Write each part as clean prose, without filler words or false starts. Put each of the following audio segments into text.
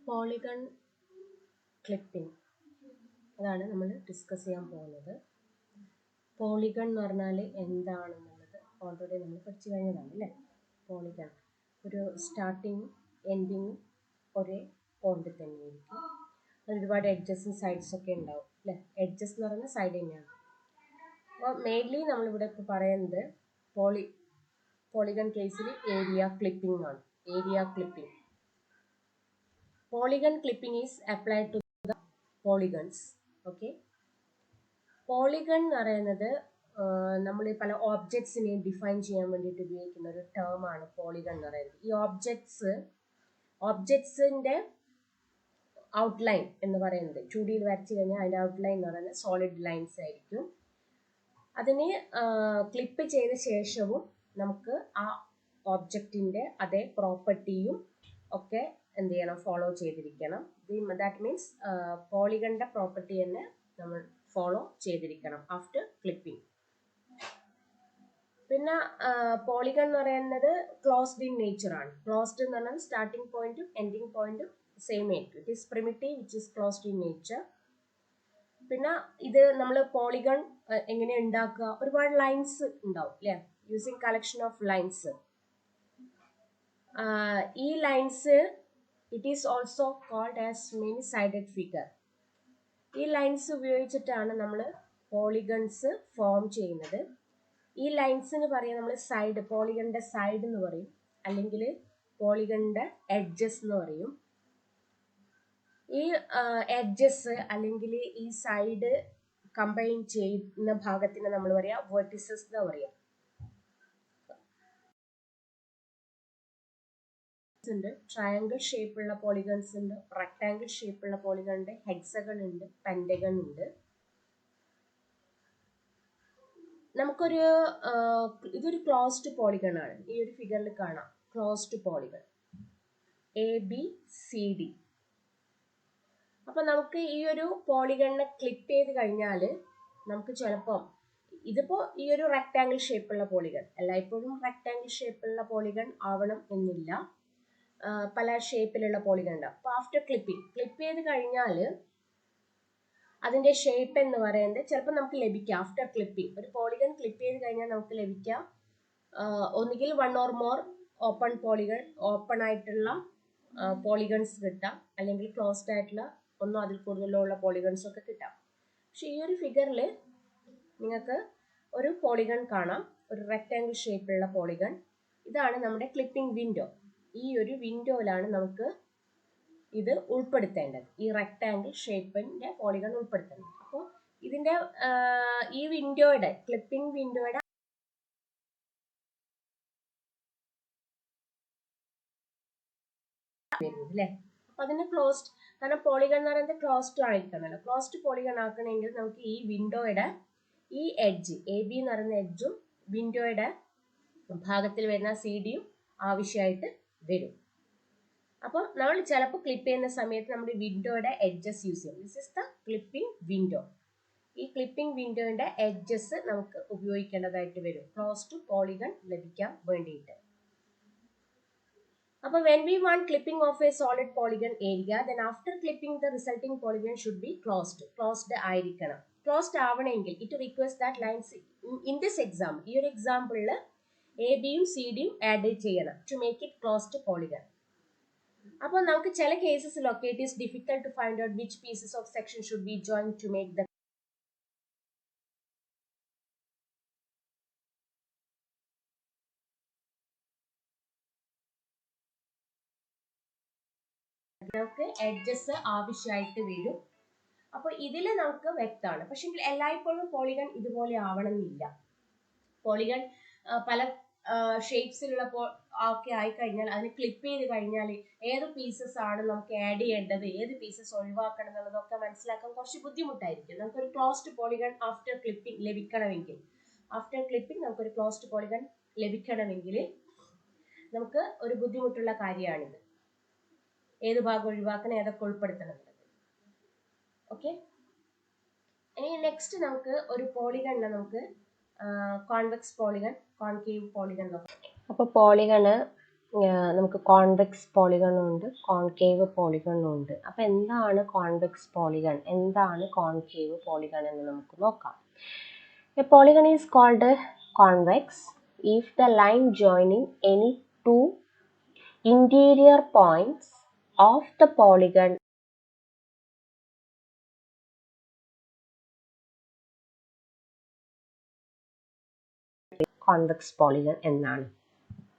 Polygon clipping അതാണ് നമ്മൾ discuss ചെയ്യാൻ പോകുന്നത്. പോളിഗൺ എന്ന് പറഞ്ഞാൽ എന്താണെന്നുള്ളത് ഓൾറെഡി നമ്മൾ പഠിച്ചു കഴിഞ്ഞതാണ് അല്ലേ. പോളിഗൺ ഒരു സ്റ്റാർട്ടിങ് എൻഡിങ് ഒരേ പോയിന്റ് തന്നെയായിരിക്കും. ഒരുപാട് എഡ്ജസും സൈഡ്സൊക്കെ ഉണ്ടാവും അല്ലേ. എഡ്ജസ് എന്ന് പറയുന്ന സൈഡ് തന്നെയാണ്. അപ്പോൾ മെയിൻലി നമ്മളിവിടെ ഇപ്പോൾ പറയുന്നത് പോളിഗൺ കേസിൽ ഏരിയ ക്ലിപ്പിംഗ് ആണ്. Area clipping. Polygon clipping is applied to the polygons. Okay. Polygon എന്ന് പറയുന്നത് നമ്മൾ പല ഓബ്ജക്ട്സിനെ ഡിഫൈൻ ചെയ്യാൻ വേണ്ടിയിട്ട് ഉപയോഗിക്കുന്ന ഒരു ടേം ആണ് പോളിഗൺ എന്ന് പറയുന്നത്. ഈ ഓബ്ജക്ട്സിന്റെ ഔട്ട്ലൈൻ എന്ന് പറയുന്നത് 2D വരച്ചു കഴിഞ്ഞാൽ അതിന്റെ ഔട്ട്ലൈൻ എന്ന് പറയുന്നത് സോളിഡ് ലൈൻസ് ആയിരിക്കും. അതിനെ ക്ലിപ്പ് ചെയ്ത ശേഷവും നമുക്ക് ആ ഓബ്ജക്റ്റിന്റെ അതേ പ്രോപ്പർട്ടിയും ഒക്കെ എന്ത് ചെയ്യണം, ഫോളോ ചെയ്തിരിക്കണം. ദാറ്റ് മീൻസ് പോളിഗണിന്റെ പ്രോപ്പർട്ടി തന്നെ നമ്മൾ ഫോളോ ചെയ്തിരിക്കണം ആഫ്റ്റർ ക്ലിപ്പിംഗ്. പിന്നെ പോളിഗൺ എന്ന് പറയുന്നത് ക്ലോസ്ഡ് ഇൻ നേച്ചർ ആണ്. ക്ലോസ്ഡ് എന്ന് പറഞ്ഞാൽ സ്റ്റാർട്ടിംഗ് പോയിന്റും എൻഡിങ് പോയിന്റും സെയിം ആയിരിക്കും. It is primitive which is closed in nature. പിന്നെ ഇത് നമ്മൾ പോളിഗൺ എങ്ങനെ ഉണ്ടാക്കുക, ഒരുപാട് ലൈൻസ് ഉണ്ടാവും അല്ലേ, യൂസിങ് കളക്ഷൻ ഓഫ് ലൈൻസ്. ഈ lines it is also called as many sided figure. ഈ ലൈൻസ് ഉപയോഗിച്ചിട്ടാണ് നമ്മൾ പോളിഗൺസ് ഫോം ചെയ്യുന്നത്. ഈ ലൈൻസിന് പറയാം നമ്മൾ സൈഡ്, പോളിഗണിന്റെ സൈഡ് എന്ന് പറയും, അല്ലെങ്കിൽ പോളിഗണിന്റെ എഡ്ജസ് എന്ന് പറയും. ഈ എഡ്ജസ് അല്ലെങ്കിൽ ഈ സൈഡ് കമ്പൈൻ ചെയ്യുന്ന ഭാഗത്തിന് നമ്മൾ പറയാം വെർട്ടിസസ് എന്ന് പറയാം. ഉണ്ട്, ട്രയാങ്കിൾ ഷേപ്പുള്ള പോളിഗൺസ് ഉണ്ട്, റെക്ടാങ്കിൾ ഷേപ്പുള്ള പോളിഗൺ ഉണ്ട്, ഹെക്സഗൺ ഉണ്ട്, പെന്റഗൺ ഉണ്ട്. നമുക്കൊരു ഇതൊരു ക്ലോസ്ഡ് പോളിഗൺ ആണ്. ഈ ഒരു ഫിഗറിൽ കാണാം ക്ലോസ്ഡ് പോളിഗൺ ABCD. അപ്പൊ നമുക്ക് ഈ ഒരു പോളിഗണിനെ ക്ലിപ്പ് ചെയ്ത് കഴിഞ്ഞാൽ നമുക്ക് ചിലപ്പം ഇതിപ്പോ ഈ ഒരു റെക്ടാങ്കിൾ ഷേപ്പുള്ള പോളിഗൺ, എല്ലായ്പ്പോഴും റെക്ടാങ്കിൾ ഷേപ്പുള്ള പോളിഗൺ ആവണം എന്നില്ല, പല ഷേപ്പിലുള്ള പോളിഗൺ ഉണ്ടാവും. അപ്പൊ ആഫ്റ്റർ ക്ലിപ്പ് ചെയ്ത് കഴിഞ്ഞാൽ അതിന്റെ ഷേപ്പ് എന്ന് പറയുന്നത് ചിലപ്പോൾ നമുക്ക് ലഭിക്കാം. ആഫ്റ്റർ ക്ലിപ്പിംഗ് ഒരു പോളിഗൺ ക്ലിപ്പ് ചെയ്ത് കഴിഞ്ഞാൽ നമുക്ക് ലഭിക്കാം ഒന്നുകിൽ 1 or more open polygon, open ആയിട്ടുള്ള പോളിഗൺസ് കിട്ടാം, അല്ലെങ്കിൽ ക്ലോസ്ഡ് ആയിട്ടുള്ള ഒന്നോ അതിൽ കൂടുതലുള്ള പോളിഗൺസ് ഒക്കെ കിട്ടാം. പക്ഷെ ഈ ഒരു ഫിഗറിൽ നിങ്ങൾക്ക് ഒരു പോളിഗൺ കാണാം, ഒരു റെക്ടാങ്കിൾ ഷേപ്പിലുള്ള പോളിഗൺ. ഇതാണ് നമ്മുടെ ക്ലിപ്പിംഗ് വിൻഡോ. ഈ ഒരു വിൻഡോയിലാണ് നമുക്ക് ഇത് ഉൾപ്പെടുത്തേണ്ടത്, ഈ റെക്ടാങ്കിൾ ഷേപ്പിന്റെ പോളിഗൺ ഉൾപ്പെടുത്തേണ്ടത്. അപ്പോൾ ഇതിന്റെ ഈ വിൻഡോയുടെ ക്ലിപ്പിംഗ് വിൻഡോയുടെ അല്ലേ. അപ്പൊ അതിന് ക്ലോസ്ഡ്, കാരണം പോളിഗൺ എന്ന് പറയുന്നത് ക്ലോസ്ഡ് ആയിരിക്കണമല്ലോ. ക്ലോസ്ഡ് പോളിഗൺ ആക്കണമെങ്കിൽ നമുക്ക് ഈ വിൻഡോയുടെ ഈ എഡ്ജ് AB എന്ന് പറയുന്ന എഡ്ജും വിൻഡോയുടെ ഭാഗത്തിൽ വരുന്ന CD-യും ആവശ്യമായിട്ട് വരും. അപ്പോൾ നമ്മൾ ചിലപ്പോൾ ക്ലിപ്പ് ചെയ്യുന്ന സമയത്ത് നമ്മുടെ വിൻഡോയുടെ എഡ്ജസ് യൂസ് ചെയ്യും. This is the clipping window. ഈ ക്ലിപ്പിംഗ് വിൻഡോയുടെ എഡ്ജസ് നമുക്ക് ഉപയോഗിക്കേണ്ടതായിട്ട് വരും ക്ലോസ്ഡ് പോളിഗൺ ലഭിക്കാൻ വേണ്ടിയിട്ട്. അപ്പോൾ when we want clipping of a solid polygon area, then after clipping the resulting polygon should be closed ആയിരിക്കണം. ക്ലോസ്ഡ് ആവണമെങ്കിൽ it requires that lines in this example, ഈ ഒരു എക്സാമ്പിളിൽ AB-യും CD-യും ആഡ് ചെയ്യണം to make it closed polygon. അപ്പോൾ നമുക്ക് ചില കേസസിലൊക്കെ it is difficult to find out which pieces of section should be join to make the നമുക്ക് എഡ്ജസ് ആവശ്യമായിട്ട് വരും. അപ്പോൾ ഇതിൽ നമുക്ക് വ്യക്തമാണ്. പക്ഷെ എല്ലായ്പ്പോഴും പോളിഗൺ ഇതുപോലെ ആവണമെന്നില്ല. പോളിഗൺ പല ഷേപ്സിലുള്ള ഒക്കെ ആയിക്കഴിഞ്ഞാൽ അതിന് ക്ലിപ്പ് ചെയ്ത് കഴിഞ്ഞാൽ ഏത് പീസസ് ആണ് നമുക്ക് ആഡ് ചെയ്യേണ്ടത്, ഏത് പീസസ് ഒഴിവാക്കണം എന്നുള്ളതൊക്കെ മനസ്സിലാക്കാൻ കുറച്ച് ബുദ്ധിമുട്ടായിരിക്കും. നമുക്കൊരു ക്ലോസ്ഡ് പോളിഗൺ ആഫ്റ്റർ ക്ലിപ്പിംഗ് ലഭിക്കണമെങ്കിൽ, നമുക്കൊരു ക്ലോസ്ഡ് പോളിഗൺ ലഭിക്കണമെങ്കിൽ നമുക്ക് ഒരു ബുദ്ധിമുട്ടുള്ള കാര്യമാണിത്. ഏത് ഭാഗം ഒഴിവാക്കണം, ഏതൊക്കെ ഉൾപ്പെടുത്തണം എന്നുള്ളത്. ഓക്കെ, ഇനി നെക്സ്റ്റ് നമുക്ക് ഒരു പോളിഗണിനെ നമുക്ക് കോൺവെക്സ് പോളിഗൺ, കോൺകേവ് പോളിഗൺ നോക്കാം. അപ്പോൾ പോളിഗണ് നമുക്ക് കോൺവെക്സ് പോളിഗണും ഉണ്ട്, കോൺകേവ് പോളിഗണും ഉണ്ട്. അപ്പോൾ എന്താണ് കോൺവെക്സ് പോളിഗൺ, എന്താണ് കോൺകേവ് പോളിഗൺ എന്ന് നമുക്ക് നോക്കാം. A polygon is called convex if the line joining any two interior points of the polygon convex polygon എന്നാണ്.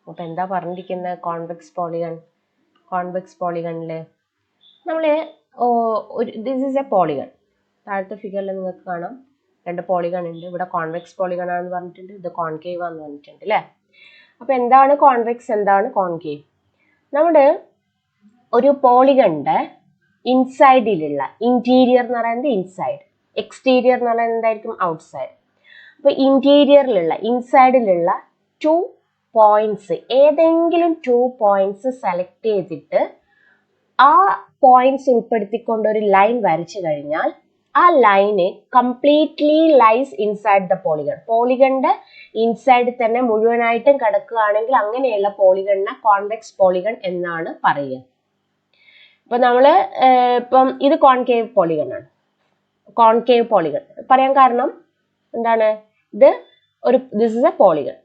അപ്പോൾ എന്താ പറഞ്ഞിരിക്കുന്നത് കോൺവെക്സ് പോളിഗണിൽ നമ്മൾ ദിസ് ഈസ് എ പോളിഗൺ. താഴത്തെ ഫിഗറിൽ നിങ്ങൾക്ക് കാണാം 2 പോളിഗൺ ഉണ്ട്. ഇവിടെ കോൺവെക്സ് പോളിഗൺ ആണെന്ന് പറഞ്ഞിട്ടുണ്ട്, ഇത് കോൺകേവ് ആണെന്ന് പറഞ്ഞിട്ടുണ്ട് അല്ലേ. അപ്പോൾ എന്താണ് കോൺവെക്സ്, എന്താണ് കോൺകേവ്? നമ്മുടെ ഒരു പോളിഗണിന്റെ ഇൻസൈഡിലുള്ള, ഇന്റീരിയർ എന്ന് പറയുന്നത് ഇൻസൈഡ്, എക്സ്റ്റീരിയർ എന്ന് പറയുന്നത് എന്തായിരിക്കും ഔട്ട്സൈഡ്. അപ്പോൾ ഇന്റീരിയറിലുള്ള, ഇൻസൈഡിലുള്ള 2 പോയിന്റ്സ്, ഏതെങ്കിലും 2 പോയിന്റ്സ് സെലക്ട് ചെയ്തിട്ട് ആ പോയിന്റ്സ് ഉൾപ്പെടുത്തിക്കൊണ്ട് ഒരു ലൈൻ വരച്ചു കഴിഞ്ഞാൽ ആ ലൈന് completely lies inside the polygon. പോളിഗണിന്റെ ഇൻസൈഡ് തന്നെ മുഴുവനായിട്ടും കിടക്കുകയാണെങ്കിൽ അങ്ങനെയുള്ള പോളിഗണിനെ കോൺവെക്സ് പോളിഗൺ എന്നാണ് പറയുക. ഇപ്പൊ നമ്മള് ഇപ്പം ഇത് കോൺകേവ് പോളിഗൺ ആണ്. കോൺകേവ് പോളിഗൺ പറയാൻ കാരണം എന്താണ്, ദിസ് ഇസ് എ പോളിഗൺ.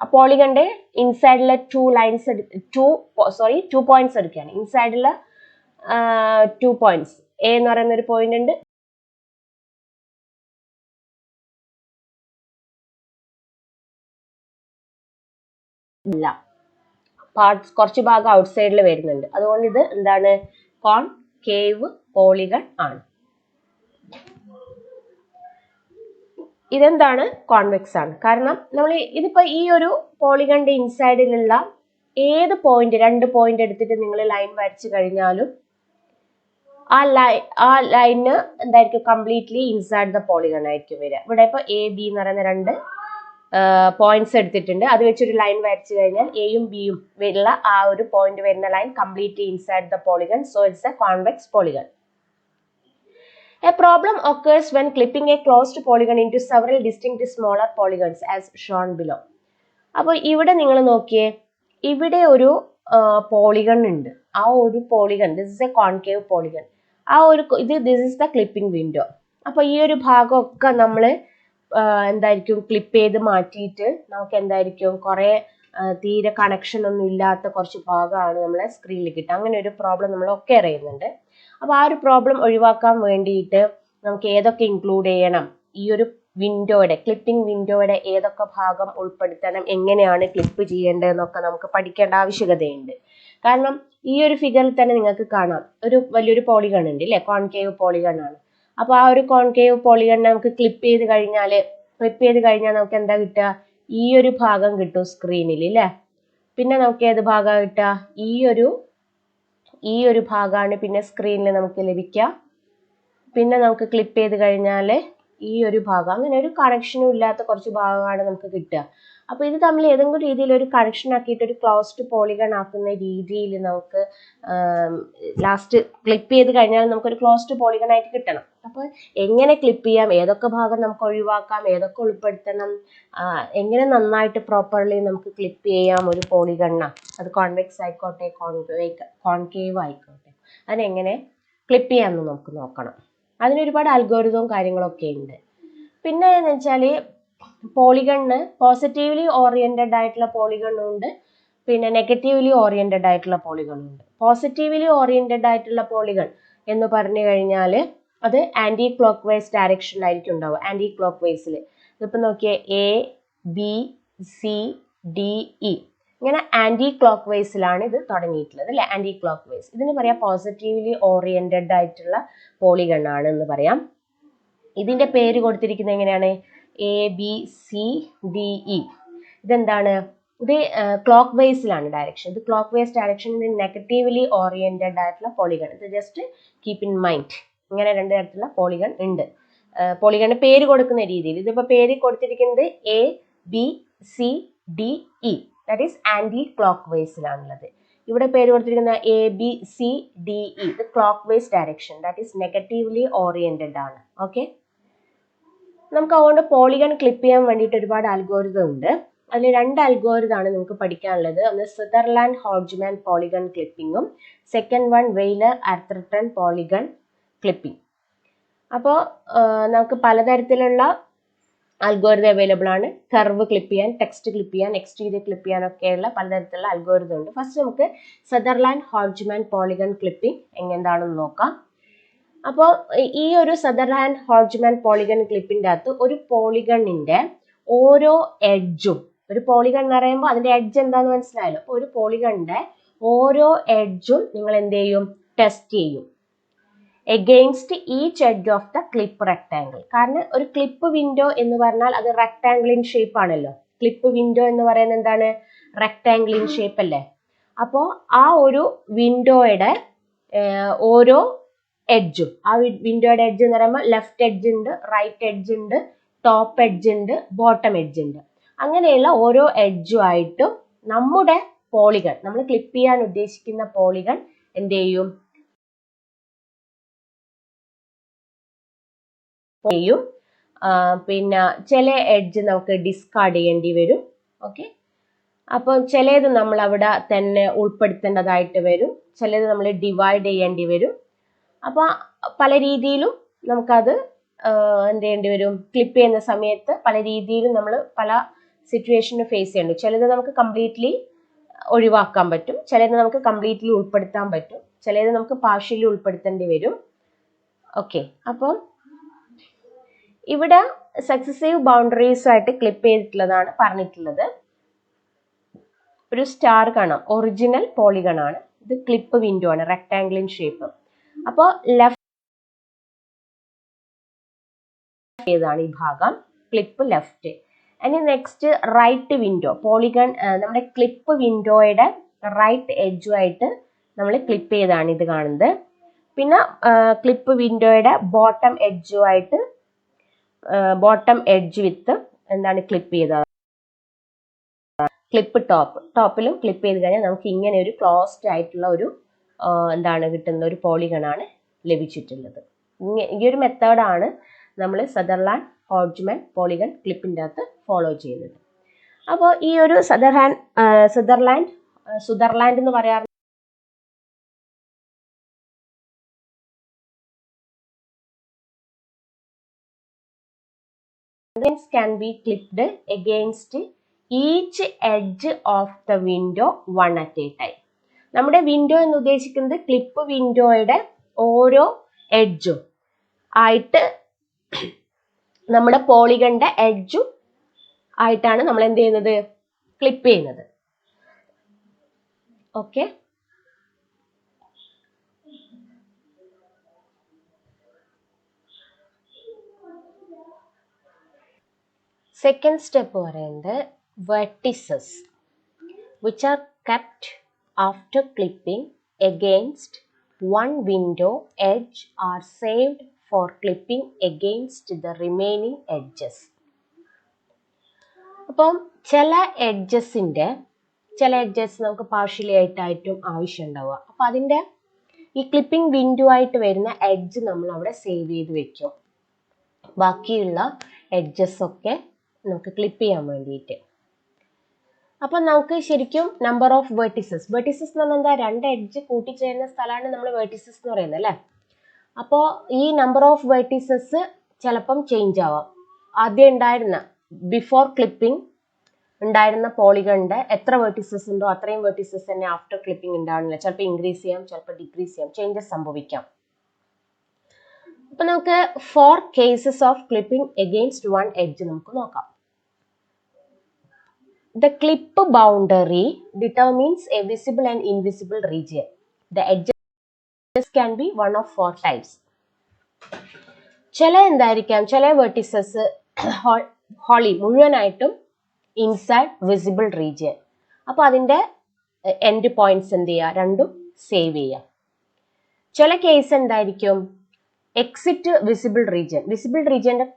ആ പോളിഗണിന്റെ ഇൻസൈഡിലെ 2 പോയിന്റ്സ് എടുക്കുകയാണ്. ഇൻസൈഡിലെ 2 പോയിന്റ്സ്, എ എന്ന് പറയുന്ന ഒരു പോയിന്റ് ഉണ്ട്, ഇല്ല, പാർട്സ് കുറച്ച് ഭാഗം ഔട്ട്സൈഡിൽ വരുന്നുണ്ട്. അതുകൊണ്ട് ഇത് എന്താണ്, കോൺകേവ് പോളിഗൺ ആണ്. ഇതെന്താണ്, കോൺവെക്സ് ആണ്. കാരണം നമ്മൾ ഇതിപ്പോ ഈ ഒരു പോളിഗണിന്റെ ഇൻസൈഡിലുള്ള ഏത് പോയിന്റ്, 2 പോയിന്റ് എടുത്തിട്ട് നിങ്ങൾ ലൈൻ വരച്ചു കഴിഞ്ഞാലും ആ ലൈന് എന്തായിരിക്കും, കംപ്ലീറ്റ്ലി ഇൻസൈഡ് ദ പോളിഗൺ ആയിരിക്കും വരിക. ഇവിടെ ഇപ്പൊ എ ബി എന്ന് പറയുന്ന 2 പോയിന്റ്സ് എടുത്തിട്ടുണ്ട്, അത് വെച്ചൊരു ലൈൻ വരച്ചു കഴിഞ്ഞാൽ എയും ബിയും വരുന്ന ആ ഒരു പോയിന്റ് വരുന്ന line completely inside the polygon. So it's A convex polygon. A problem occurs when clipping a closed polygon into several distinct smaller polygons as shown below. അപ്പോൾ ഇവിടെ നിങ്ങൾ നോക്കിയേ, ഇവിടെ ഒരു പോളിഗൺ ഉണ്ട്. ആ ഒരു polygon, this is A concave polygon. This is the clipping window. അപ്പോൾ ഈ ഒരു ഭാഗമൊക്കെ നമ്മൾ എന്തായിരിക്കും, ക്ലിപ്പ് ചെയ്ത് മാറ്റിയിട്ട് നമുക്ക് എന്തായിരിക്കും, കുറേ തീരെ കണക്ഷൻ ഒന്നും ഇല്ലാത്ത കുറച്ച് ഭാഗമാണ് നമ്മളെ സ്ക്രീനിൽ കിട്ടുക. അങ്ങനെ ഒരു പ്രോബ്ലം നമ്മളൊക്കെ അറിയുന്നുണ്ട്. അപ്പോൾ ആ ഒരു പ്രോബ്ലം ഒഴിവാക്കാൻ വേണ്ടിയിട്ട് നമുക്ക് ഏതൊക്കെ ഇൻക്ലൂഡ് ചെയ്യണം, ഈ ഒരു വിൻഡോയുടെ, ക്ലിപ്പിംഗ് വിൻഡോയുടെ ഏതൊക്കെ ഭാഗം ഉൾപ്പെടുത്തണം, എങ്ങനെയാണ് ക്ലിപ്പ് ചെയ്യേണ്ടതെന്നൊക്കെ നമുക്ക് പഠിക്കേണ്ട ആവശ്യകതയുണ്ട്. കാരണം ഈ ഒരു ഫിഗറിൽ തന്നെ നിങ്ങൾക്ക് കാണാം, ഒരു വലിയൊരു പോളിഗൺ ഉണ്ട് അല്ലേ, കോൺകേവ് പോളിഗൺ ആണ്. അപ്പോൾ ആ ഒരു കോൺകേവ് പോളിഗൺ നമുക്ക് ക്ലിപ്പ് ചെയ്ത് കഴിഞ്ഞാൽ നമുക്ക് എന്താ കിട്ടുക, ഈ ഒരു ഭാഗം കിട്ടും സ്ക്രീനിൽ അല്ലേ. പിന്നെ നമുക്ക് ഏത് ഭാഗം കിട്ടുക, ഈ ഒരു ഭാഗമാണ് പിന്നെ സ്ക്രീനിൽ നമുക്ക് ലഭിക്കുക. പിന്നെ നമുക്ക് ക്ലിപ്പ് ചെയ്ത് കഴിഞ്ഞാൽ ഈ ഒരു ഭാഗം, അങ്ങനെ ഒരു കണക്ഷനും ഇല്ലാത്ത കുറച്ച് ഭാഗമാണ് നമുക്ക് കിട്ടുക. അപ്പോൾ ഇത് തമ്മിൽ ഏതെങ്കിലും രീതിയിൽ ഒരു കണക്ഷൻ ആക്കിയിട്ട് ഒരു ക്ലോസ്ഡ് പോളിഗൺ ആക്കുന്ന രീതിയിൽ നമുക്ക് ലാസ്റ്റ് ക്ലിപ്പ് ചെയ്ത് കഴിഞ്ഞാൽ നമുക്കൊരു ക്ലോസ്ഡ് പോളിഗൺ ആയിട്ട് കിട്ടണം. അപ്പോൾ എങ്ങനെ ക്ലിപ്പ് ചെയ്യാം, ഏതൊക്കെ ഭാഗം നമുക്ക് ഒഴിവാക്കാം, ഏതൊക്കെ ഉൾപ്പെടുത്തണം, എങ്ങനെ നന്നായിട്ട് പ്രോപ്പർലി നമുക്ക് ക്ലിപ്പ് ചെയ്യാം ഒരു പോളിഗണ്ണ, അത് കോൺവെക്സ് ആയിക്കോട്ടെ കോൺകേവ് ആയിക്കോട്ടെ, അതിനെങ്ങനെ ക്ലിപ്പ് ചെയ്യാമെന്ന് നമുക്ക് നോക്കണം. അതിനൊരുപാട് അൽഗോരിതവും കാര്യങ്ങളൊക്കെ ഉണ്ട്. പിന്നെ എന്ന് വെച്ചാൽ പോളിഗണിന് പോസിറ്റീവ്ലി ഓറിയന്റഡ് ആയിട്ടുള്ള പോളിഗണും ഉണ്ട്, പിന്നെ നെഗറ്റീവ്ലി ഓറിയന്റഡ് ആയിട്ടുള്ള പോളിഗണും ഉണ്ട്. പോസിറ്റീവ്ലി ഓറിയന്റഡ് ആയിട്ടുള്ള പോളിഗൺ എന്ന് പറഞ്ഞു കഴിഞ്ഞാൽ അത് ആന്റി ക്ലോക്ക് വൈസ് ഡയറക്ഷനിലായിരിക്കും ഉണ്ടാവുക. ആന്റി ക്ലോക്ക് വൈസിൽ ഇതിപ്പോൾ നോക്കിയാൽ A B C D E ഇങ്ങനെ ആന്റി ക്ലോക്ക് വൈസിലാണ് ഇത് തുടങ്ങിയിട്ടുള്ളത് അല്ലെ. ആന്റി ക്ലോക്ക് വൈസ് ഇതിന് പറയാം പോസിറ്റീവ്ലി ഓറിയന്റഡ് ആയിട്ടുള്ള പോളിഗൺ ആണ് എന്ന് പറയാം. ഇതിന്റെ പേര് കൊടുത്തിരിക്കുന്നത് എങ്ങനെയാണ്, A B C D E. ഇതെന്താണ്, ഇത് ക്ലോക്ക് വൈസിലാണ് ഡയറക്ഷൻ. ഇത് ക്ലോക്ക് വൈസ് ഡയറക്ഷൻ, ഇത് നെഗറ്റീവ്ലി ഓറിയന്റഡ് ആയിട്ടുള്ള പോളിഗൺ. ഇത് ജസ്റ്റ് കീപ്പ് ഇൻ മൈൻഡ്, ഇങ്ങനെ 2 തരത്തിലുള്ള പോളിഗൺ ഉണ്ട്. പോളിഗണിന് പേര് കൊടുക്കുന്ന രീതിയിൽ ഇതിപ്പോൾ പേര് കൊടുത്തിരിക്കുന്നത് A B C D E, that is anti clock വൈസിലാണുള്ളത്. ഇവിടെ പേര് കൊടുത്തിരിക്കുന്ന A B C D E, ഇത് clockwise direction, that is negatively oriented ആണ്. ഓക്കെ, നമുക്ക് അതുകൊണ്ട് പോളിഗൺ ക്ലിപ്പ് ചെയ്യാൻ വേണ്ടിയിട്ട് ഒരുപാട് അൽഗോരിതം ഉണ്ട്. അതിൽ 2 അൽഗോരിതാണ് നമുക്ക് പഠിക്കാനുള്ളത്. ഒന്ന് സദർലാൻഡ് ഹോഡ്ജ്മാൻ പോളിഗൺ ക്ലിപ്പിങ്ങും second one Weiler Atherton polygon clipping. അപ്പോൾ നമുക്ക് പലതരത്തിലുള്ള അൽഗോരിതം അവൈലബിൾ ആണ്. കർവ് ക്ലിപ്പ് ചെയ്യാൻ, ടെക്സ്റ്റ് ക്ലിപ്പ് ചെയ്യാൻ, എക്സ്റ്റീരിയർ ക്ലിപ്പ് ചെയ്യാൻ ഒക്കെയുള്ള പലതരത്തിലുള്ള അൽഗോരിതം ഉണ്ട്. ഫസ്റ്റ് നമുക്ക് സദർലാൻഡ് ഹോഡ്ജ്മാൻ പോളിഗൺ ക്ലിപ്പിംഗ് എന്താണെന്ന് നോക്കാം. അപ്പോൾ ഈ ഒരു സദർലാൻഡ് ഹോഡ്ജ്മാൻ പോളിഗൺ ക്ലിപ്പിന്റെ അകത്ത് ഒരു പോളിഗണിന്റെ ഓരോ എഡ്ജും, ഒരു പോളിഗൺ എന്ന് പറയുമ്പോൾ അതിന്റെ എഡ്ജ് എന്താന്ന് മനസ്സിലായല്ലോ. അപ്പോൾ ഒരു പോളിഗണിന്റെ ഓരോ എഡ്ജും നിങ്ങൾ എന്ത് ചെയ്യും? ടെസ്റ്റ് ചെയ്യും against each edge of the clip rectangle. കാരണം ഒരു ക്ലിപ്പ് വിൻഡോ എന്ന് പറഞ്ഞാൽ അത് റെക്ടാങ്കിൾ ഇൻ ഷേപ്പ് ആണല്ലോ. ക്ലിപ്പ് വിൻഡോ എന്ന് പറയുന്നത് എന്താണ്? റെക്ടാങ്കിൾ ഇൻ ഷേപ്പ് അല്ലേ. അപ്പോൾ ആ ഒരു വിൻഡോയുടെ ഓരോ എഡ്ജും, ആ വിൻഡോയുടെ എഡ്ജ് എന്ന് പറയുമ്പോൾ ലെഫ്റ്റ് എഡ്ജ് ഉണ്ട്, റൈറ്റ് എഡ്ജ് ഉണ്ട്, ടോപ്പ് എഡ്ജ് ഉണ്ട്, ബോട്ടം എഡ്ജ് ഉണ്ട്. അങ്ങനെയുള്ള ഓരോ എഡ്ജുമായിട്ടും നമ്മുടെ പോളിഗൺ, നമ്മൾ ക്ലിപ്പ് ചെയ്യാൻ ഉദ്ദേശിക്കുന്ന പോളിഗൺ എന്ത് ചെയ്യും? പിന്നെ ചില എഡ്ജ് നമുക്ക് ഡിസ്കാർഡ് ചെയ്യേണ്ടി വരും. ഓക്കെ, അപ്പോൾ ചിലത് നമ്മൾ അവിടെ തന്നെ ഉൾപ്പെടുത്തേണ്ടതായിട്ട് വരും, ചിലത് നമ്മൾ ഡിവൈഡ് ചെയ്യേണ്ടി വരും. അപ്പോൾ പല രീതിയിലും നമുക്കത് എന്ത് ചെയ്യേണ്ടി വരും? ക്ലിപ്പ് ചെയ്യുന്ന സമയത്ത് പല രീതിയിലും നമ്മൾ പല സിറ്റുവേഷനും ഫേസ് ചെയ്യേണ്ടി. ചിലത് നമുക്ക് കംപ്ലീറ്റ്ലി ഒഴിവാക്കാൻ പറ്റും, ചിലത് നമുക്ക് കംപ്ലീറ്റ്ലി ഉൾപ്പെടുത്താൻ പറ്റും, ചിലത് നമുക്ക് പാർഷ്യലി ഉൾപ്പെടുത്തേണ്ടി വരും. ഓക്കെ, അപ്പം ഇവിടെ സക്സസീവ് ബൗണ്ടറീസ് ആയിട്ട് ക്ലിപ്പ് ചെയ്തിട്ടുള്ളതാണ് പറഞ്ഞിട്ടുള്ളത്. ഒരു സ്റ്റാർ കാണാം, ഒറിജിനൽ പോളിഗൺ ആണ് ഇത്. ക്ലിപ്പ് വിൻഡോ ആണ്, റെക്ടാങ്കിൾ ഇൻ ഷേപ്പ്. അപ്പോൾ ലെഫ്റ്റ് ഏതാണ് ഈ ഭാഗം? Clip left. ഇനി നെക്സ്റ്റ് റൈറ്റ് വിൻഡോ പോളിഗൺ, നമ്മുടെ ക്ലിപ്പ് വിൻഡോയുടെ റൈറ്റ് എഡ്ജുമായിട്ട് നമ്മൾ ക്ലിപ്പ് ചെയ്താണ് ഇത് കാണുന്നത്. പിന്നെ ക്ലിപ്പ് വിൻഡോയുടെ ബോട്ടം എഡ്ജുമായിട്ട്, ബോട്ടം എഡ്ജ് വിത്ത് എന്താണ് ക്ലിപ്പ് ചെയ്തത്. ക്ലിപ്പ് ടോപ്പിലും ക്ലിപ്പ് ചെയ്ത് കഴിഞ്ഞാൽ നമുക്ക് ഇങ്ങനെ ഒരു ക്ലോസ്ഡ് ആയിട്ടുള്ള ഒരു എന്താണ് കിട്ടുന്ന ഒരു പോളിഗൺ ആണ് ലഭിച്ചിട്ടുള്ളത്. ഈ ഒരു മെത്തേഡാണ് നമ്മൾ സദർലാൻഡ് ഹോഡ്ജ്മാൻ പോളിഗൺ ക്ലിപ്പിന്റെ അകത്ത് ഫോളോ ചെയ്യുന്നത്. അപ്പോൾ ഈ ഒരു സുദർലാൻഡ് എന്ന് പറയാറ് can be clipped against each edge of the window one at a time. നമ്മുടെ വിൻഡോ എന്ന് ഉദ്ദേശിക്കുന്നത് ക്ലിപ്പ് വിൻഡോയുടെ ഓരോ എഡ്ജും ആയിട്ട്, നമ്മുടെ പോളിഗണിന്റെ എഡ്ജും ആയിട്ടാണ് നമ്മൾ എന്ത് ചെയ്യുന്നത്? ക്ലിപ്പ് ചെയ്യുന്നത്. ഓക്കെ, സെക്കൻഡ് സ്റ്റെപ്പ് പറയുന്നത് vertices which are kept after clipping against one window edge are saved for clipping against the remaining edges. അപ്പം ചില എഡ്ജസ് നമുക്ക് പാർഷ്യലി ആയിട്ടും ആവശ്യമുണ്ടാവുക. അപ്പം അതിൻ്റെ ഈ ക്ലിപ്പിംഗ് വിൻഡോ ആയിട്ട് വരുന്ന എഡ്ജ് നമ്മൾ അവിടെ സേവ് ചെയ്ത് വെക്കും. ബാക്കിയുള്ള എഡ്ജസ് ഒക്കെ നമുക്ക് ക്ലിപ്പ് ചെയ്യാൻ വേണ്ടിയിട്ട്. അപ്പം നമുക്ക് ശരിക്കും നമ്പർ ഓഫ് വെർട്ടിസസ് എന്ന് പറഞ്ഞാൽ എന്താ? 2 എഡ്ജ് കൂട്ടിച്ചേരുന്ന സ്ഥലമാണ് നമ്മൾ വെർട്ടിസസ് എന്ന് പറയുന്നത് അല്ലേ. അപ്പോൾ ഈ നമ്പർ ഓഫ് വെർട്ടിസസ് ചിലപ്പം ചേഞ്ച് ആവാം. ആദ്യം ഉണ്ടായിരുന്ന ബിഫോർ ക്ലിപ്പിംഗ് ഉണ്ടായിരുന്ന പോളിഗണിന്റെ എത്ര വെർട്ടിസസ് ഉണ്ടോ അത്രയും വെർട്ടിസസ് തന്നെ ആഫ്റ്റർ ക്ലിപ്പിംഗ് ഉണ്ടാവുന്നില്ല. ചിലപ്പോൾ ഇൻക്രീസ് ചെയ്യാം, ചിലപ്പോൾ ഡിക്രീസ് ചെയ്യാം, ചേഞ്ചസ് സംഭവിക്കാം. അപ്പൊ നമുക്ക് 4 cases of clipping against one edge നമുക്ക് നോക്കാം. The clip boundary determines a visible and invisible region. The edges can be one of 4 types. ചില എന്തായിരിക്കാം? ചില വെർട്ടിസസ് ഹോളി മുഴുവനായിട്ടും ഇൻസൈഡ് വിസിബിൾ റീജിയൻ. അപ്പോൾ അതിൻ്റെ എൻഡ് പോയിന്റ്സ് എന്ത് ചെയ്യുക? രണ്ടും സേവ് ചെയ്യുക. ചില കേസ് എന്തായിരിക്കും? Exit visible region. വിസിബിൾ റീജിയൻ്റെ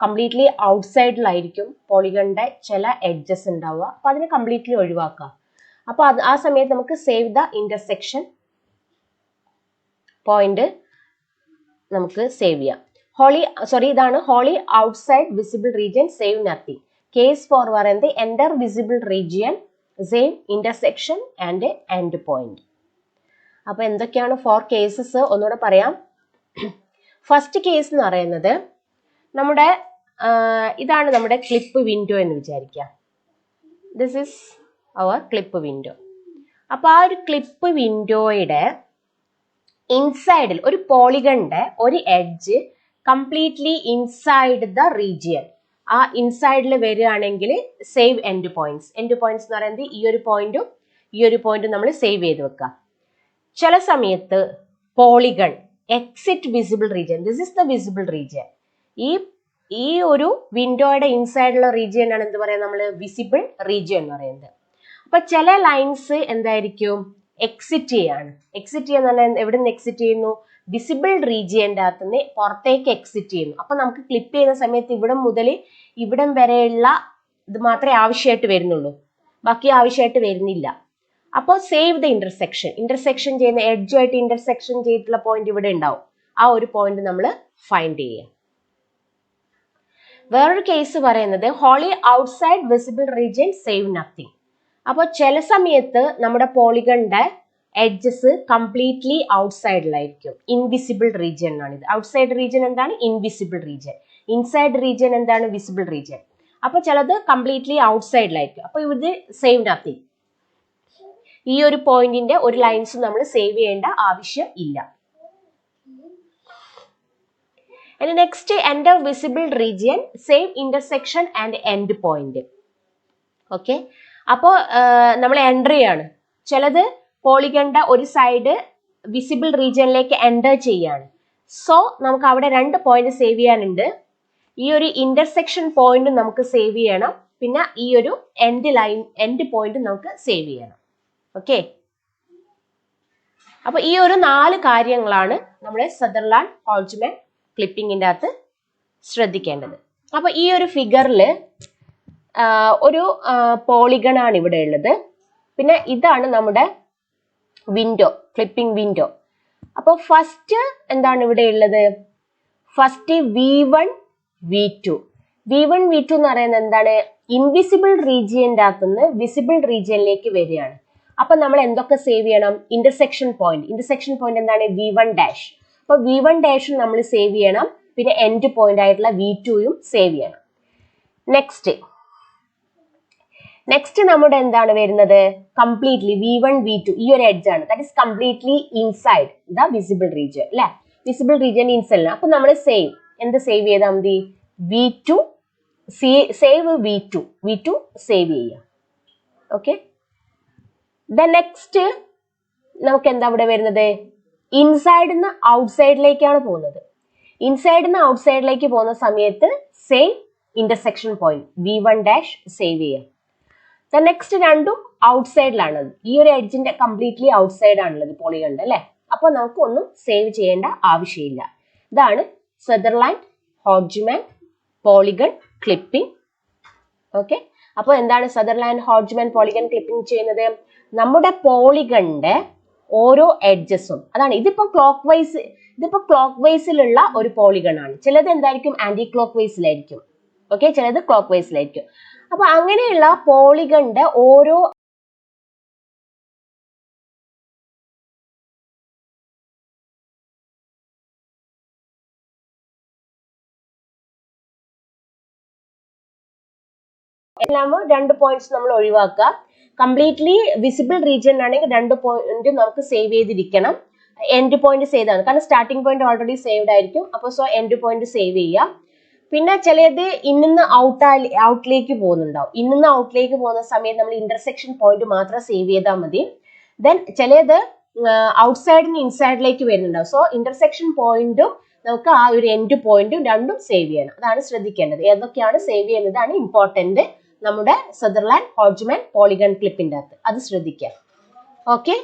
കംപ്ലീറ്റ്ലി ഔട്ട്സൈഡിലായിരിക്കും പോളിഗണിന്റെ ചില എഡ്ജസ് ഉണ്ടാവുക. അപ്പോൾ അതിനെ കംപ്ലീറ്റ്ലി ഒഴിവാക്കുക. അപ്പോൾ ആ സമയത്ത് നമുക്ക് സേവ് ദ ഇന്റർസെക്ഷൻ പോയിന്റ് നമുക്ക് സേവ് ചെയ്യാം. ഇതാണ് wholly outside visible region save nothing. Case 4 പറയുന്നത് enter visible region, same intersection and end point. അപ്പൊ എന്തൊക്കെയാണ് 4 കേസസ് ഒന്നുകൂടെ പറയാം. ഫസ്റ്റ് കേസ് എന്ന് പറയുന്നത് നമ്മുടെ ഇതാണ് നമ്മുടെ ക്ലിപ്പ് വിൻഡോ എന്ന് വിചാരിക്കാം. This is our clip window. അപ്പൊ ആ ഒരു ക്ലിപ്പ് വിൻഡോയുടെ ഇൻസൈഡിൽ ഒരു പോളിഗണിന്റെ ഒരു edge completely inside the region, ആ ഇൻസൈഡിൽ വരികയാണെങ്കിൽ save end points. End points എന്ന് പറയുന്നത് ഈ ഒരു പോയിന്റും നമ്മൾ സേവ് ചെയ്ത് വെക്കാം. ചില സമയത്ത് polygon exit visible region, this is the visible region, ഈ ഒരു വിൻഡോയുടെ ഇൻസൈഡിലുള്ള റീജിയൻ ആണ് എന്ത് പറയാ നമ്മൾ വിസിബിൾ റീജിയൻ എന്ന് പറയുന്നത്. അപ്പൊ ചില ലൈൻസ് എന്തായിരിക്കും എക്സിറ്റ് ചെയ്യാണ്. എക്സിറ്റ് ചെയ്യാന്ന് പറഞ്ഞാൽ എവിടെ നിന്ന് എക്സിറ്റ് ചെയ്യുന്നു? വിസിബിൾ റീജിയന്റെ അകത്ത് നിന്ന് പുറത്തേക്ക് എക്സിറ്റ് ചെയ്യുന്നു. അപ്പൊ നമുക്ക് ക്ലിപ്പ് ചെയ്യുന്ന സമയത്ത് ഇവിടം മുതൽ ഇവിടം വരെയുള്ള ഇത് മാത്രമേ ആവശ്യമായിട്ട് വരുന്നുള്ളൂ, ബാക്കി ആവശ്യമായിട്ട് വരുന്നില്ല. അപ്പോൾ സേവ് ദ ഇന്റർസെക്ഷൻ ചെയ്യുന്ന എഡ്ജുമായിട്ട് ഇന്റർസെക്ഷൻ ചെയ്തിട്ടുള്ള പോയിന്റ് ഇവിടെ ഉണ്ടാവും. ആ ഒരു പോയിന്റ് നമ്മൾ ഫൈൻഡ് ചെയ്യുക. വേറൊരു കേസ് പറയുന്നത് wholly outside visible region save nothing. അപ്പോൾ ചില സമയത്ത് നമ്മുടെ പോളിഗണിന്റെ എഡ്ജസ് കംപ്ലീറ്റ്ലി ഔട്ട്സൈഡിലായിരിക്കും, ഇൻവിസിബിൾ റീജിയൻ ആണിത്. ഔട്ട്സൈഡ് റീജിയൻ എന്താണ്? Invisible region. ഇൻസൈഡ് റീജിയൻ എന്താണ്? Visible region. അപ്പൊ ചിലത് കംപ്ലീറ്റ്ലി ഔട്ട്സൈഡിലായിരിക്കും. അപ്പൊ ഇത് സേവ് നത്തിങ്, ഈ ഒരു പോയിന്റിന്റെ ഒരു ലൈൻസ് നമ്മൾ സേവ് ചെയ്യേണ്ട ആവശ്യം ഇല്ല. Next enter visible region, save intersection and end point. Okay, അപ്പോൾ നമ്മൾ എൻ്റർ ചെയ്യാണ്. ചിലത് പോളിഗണിന്റെ ഒരു സൈഡ് വിസിബിൾ റീജിയനിലേക്ക് എൻ്റർ ചെയ്യാണ്. സോ നമുക്ക് അവിടെ 2 പോയിന്റ് സേവ് ചെയ്യാനുണ്ട്. ഈ ഒരു ഇന്റർസെക്ഷൻ പോയിന്റ് നമുക്ക് സേവ് ചെയ്യണം, പിന്നെ ഈ ഒരു എൻഡ് പോയിന്റ് നമുക്ക് സേവ് ചെയ്യണം. ഓക്കെ, അപ്പൊ ഈ ഒരു 4 കാര്യങ്ങളാണ് നമ്മുടെ സദർലാൻഡ് ഹോൾജ്മാൻ ക്ലിപ്പിങ്ങിന്റെ അകത്ത് ശ്രദ്ധിക്കേണ്ടത്. അപ്പൊ ഈ ഒരു ഫിഗറിൽ ഒരു പോളിഗൺ ആണ് ഇവിടെ ഉള്ളത്. പിന്നെ ഇതാണ് നമ്മുടെ വിൻഡോ, ക്ലിപ്പിംഗ് വിൻഡോ. അപ്പൊ ഫസ്റ്റ് എന്താണ് ഇവിടെ ഉള്ളത്? ഫസ്റ്റ് V1 V2 എന്ന് പറയുന്നത് എന്താണ്? ഇൻവിസിബിൾ റീജിയന്റെ അകത്തുനിന്ന് വിസിബിൾ റീജിയനിലേക്ക് വരികയാണ്. അപ്പൊ നമ്മൾ എന്തൊക്കെ സേവ് ചെയ്യണം? ഇന്റർസെക്ഷൻ പോയിന്റ് എന്താണ്? V1 അപ്പൊ V1 നമ്മൾ സേവ് ചെയ്യണം, പിന്നെ എൻഡ് പോയിന്റ് ആയിട്ടുള്ള V2യും സേവ് ചെയ്യണം. നെക്സ്റ്റ് നമ്മുടെ എന്താണ് വരുന്നത്? കംപ്ലീറ്റ്ലി V1 V2 ഈ ഒരു എഡ്ജ് ആണ്, that is completely inside the visible region അല്ലെ, വിസിബിൾ റീജിയൻ ഇൻസൈഡ്. അപ്പൊ നമ്മൾ എന്ത് സേവ് ചെയ്താൽ മതി? V2 സേവ് V2 സേവ് ചെയ്യുക. ഓക്കെ, നെക്സ്റ്റ് നമുക്ക് എന്താ ഇവിടെ വരുന്നത്? ഇൻസൈഡിൽ നിന്ന് ഔട്ട്സൈഡിലേക്കാണ് പോകുന്നത്. ഇൻസൈഡിൽ നിന്ന് ഔട്ട്സൈഡിലേക്ക് പോകുന്ന സമയത്ത് save intersection point V1 save ചെയ്യാം. നെക്സ്റ്റ് രണ്ടും ഔട്ട്സൈഡിലാണത്, ഈ ഒരു എഡ്ജിന്റെ കംപ്ലീറ്റ്ലി ഔട്ട്സൈഡ് ആണുള്ളത് പോളിഗണിന്റെ അല്ലെ. അപ്പൊ നമുക്ക് ഒന്നും സേവ് ചെയ്യേണ്ട ആവശ്യമില്ല. ഇതാണ് സദർലാൻഡ് ഹോൾജ്മാൻ പോളിഗൺ ക്ലിപ്പിംഗ്. ഓക്കെ, അപ്പൊ എന്താണ് സദർലാൻഡ് ഹോൾജ്മാൻ പോളിഗൺ ക്ലിപ്പിംഗ് ചെയ്യുന്നത്? നമ്മുടെ പോളിഗണിന്റെ ഓരോ എഡ്ജസും, അതാണ് ഇതിപ്പോ ക്ലോക്ക് വൈസിലുള്ള ഒരു പോളിഗൺ ആണ്. ചിലത് എന്തായിരിക്കും? ആന്റി ക്ലോക്ക് വൈസിലായിരിക്കും. ഓക്കെ, ചിലത് ക്ലോക്ക് വൈസിലായിരിക്കും. അപ്പൊ അങ്ങനെയുള്ള പോളിഗണിന്റെ ഓരോ എല്ലാം 2 പോയിന്റ്സ് നമ്മൾ ഒഴിവാക്കുക. കംപ്ലീറ്റ്ലി വിസിബിൾ റീജിയൻ ആണെങ്കിൽ 2 പോയിന്റ് നമുക്ക് സേവ് ചെയ്തിരിക്കണം. എൻഡ് പോയിന്റ് സേവ് ആണ്, കാരണം സ്റ്റാർട്ടിംഗ് പോയിന്റ് ഓൾറെഡി സേവ്ഡ് ആയിരിക്കും. അപ്പോൾ സോ എൻഡ് പോയിന്റ് സേവ് ചെയ്യാം. പിന്നെ ചിലത് ഇന്നിന്ന് ഔട്ടിലേക്ക് പോകുന്നുണ്ടാവും. ഇന്നിന്ന് ഔട്ടിലേക്ക് പോകുന്ന സമയത്ത് നമ്മൾ ഇന്റർസെക്ഷൻ പോയിന്റ് മാത്രം സേവ് ചെയ്താൽ മതി. ദെൻ ചിലത് ഔട്ട്സൈഡിൽ നിന്ന് ഇൻസൈഡിലേക്ക് വരുന്നുണ്ടാവും. സോ ഇന്റർസെക്ഷൻ പോയിന്റും നമുക്ക് ആ ഒരു എൻഡ് പോയിന്റും രണ്ടും സേവ് ചെയ്യണം. അതാണ് ശ്രദ്ധിക്കേണ്ടത്. ഏതൊക്കെയാണ് സേവ് ചെയ്യുന്നതാണ് ഇമ്പോർട്ടന്റ് നമ്മുടെ സദർലാൻഡ് ഹോൾജ്മാൻ പോളിഗൺ ക്ലിപ്പിന്റെ അകത്ത്. അത് ശ്രദ്ധിക്കാം. ഓക്കെ.